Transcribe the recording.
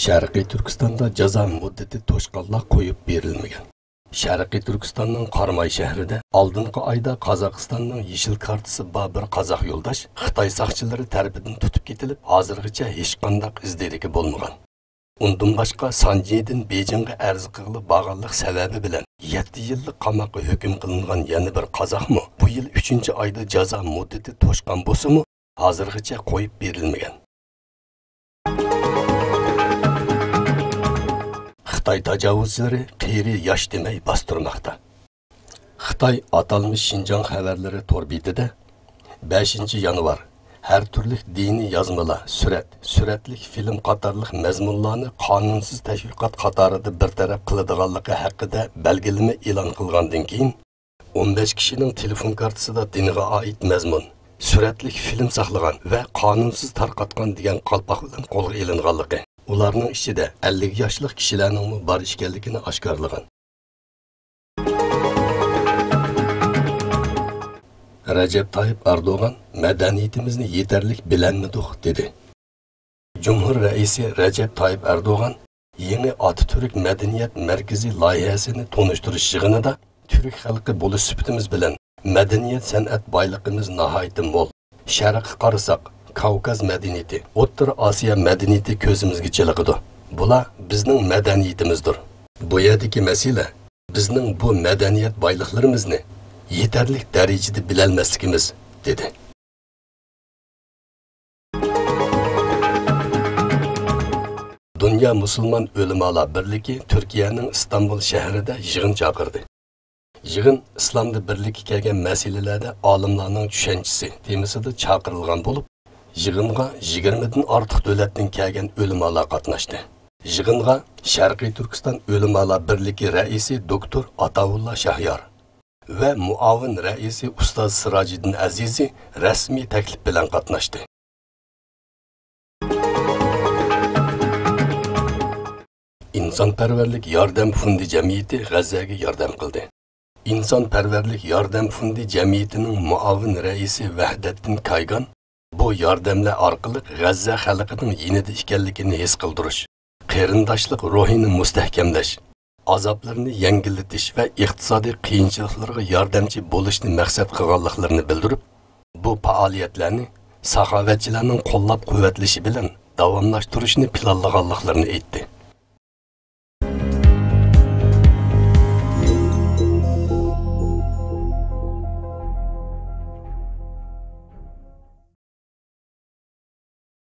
Sharqiy Turkistonda jazo muddati to'shqonlar qo'yib berilmagan. Sharqiy Turkistonning Qarmay shahrida oldingi oyda Qozog'istonning yeshil kartasi bor bir qozoq yo'ldosh Xitoy soqchilari tomonidan tutib ketilib, hozirgacha hech qanday izderiki bo'lmagan. Undan boshqa Sanjidan Bejingga arz qilib borganlik sababi bilan 7 yillik qamoqqa hukm qilingan yana bir qozoqmi bu yil 3-oyda jazo muddati to'shqon bo'lsa-mu, hozirgacha qo'yib berilmagan. Xitoy tajovuzchilari qiyri yosh demay bostirmoqda. Xitoy atalmış Şinjan xabarlari tor betida 5 yanvar har turli diniy yozmalar, suratlik film qatorliq mazmunlarni qonunsiz tashviqot qatorida bir taraf qiladiganligi haqida belgilama e'lon qilgandan keyin 15 kishining telefon kartasida dinga oid mazmun, suratlik film saqlagan va qonunsiz tarqatgan degan qalpoq bilan qo'lga ilinganligi. Ularning ichida 50 yoshli kishilarning bor ekanligini oshkorlagan. Recep Tayyip Erdoğan medeniyetimizni yeterlik bilenmedik dedi. Cumhur Reisi Recep Tayyip Erdoğan yeni Atatürk Medeniyet Merkezi layihasini tonuşturuş yığınında Türk halkı buluş süpütümüz bilen medeniyet sanat baylıkımız nahayeti mol. Şarkı qarısak Kavkaz medeniyeti, O'rta Osiyo medeniyeti ko'zimizga chiliqidi. Bular bizning medeniyetimizdir. Bu yerdagi masala bizning bu medeniyet baylıklarımızını yeterlik darajada bilolmasligimiz dedi. Dünya Musulmon Ulamolar birligi Turkiyaning Istanbul shahrida yig'in chaqirdi. Yig'in islomda birlikka kelgan masalalarda olimlarning tushunchasi temasida chaqirilgan bo'lib, yig'inga 20 dan ortiq davlatdan kelgan ulamolar qatnashdi. Yig'inga Sharqiy Turkiston Ulamolar birligi raisi doktor Ataullah Shahyar ve muavin reisi Ustaz Sirajiddin Azizi resmi teklif bilen katlaştı. İnsanperverlik Yardım Fondi Cemiyeti Gazze'ye yardım kıldı. İnsanperverlik Yardım Fondi Cemiyeti'nin muavin reisi Vahdettin Kaygan, bu yardımla arkalık Gazze halkının yenide ikenlikini his kıldırış, qeyrindaşlık ruhini müstehkemleş, azaplarını yengilletish ve iqtisodiy qiyinchiliklarga yordamchi bo'lishni maqsad qilganliklarini bildirib, bu faoliyatlarni saxovatchilarning qo'llab-quvvatlashi bilan davomlashtirishni planlaganliklarini aytdi.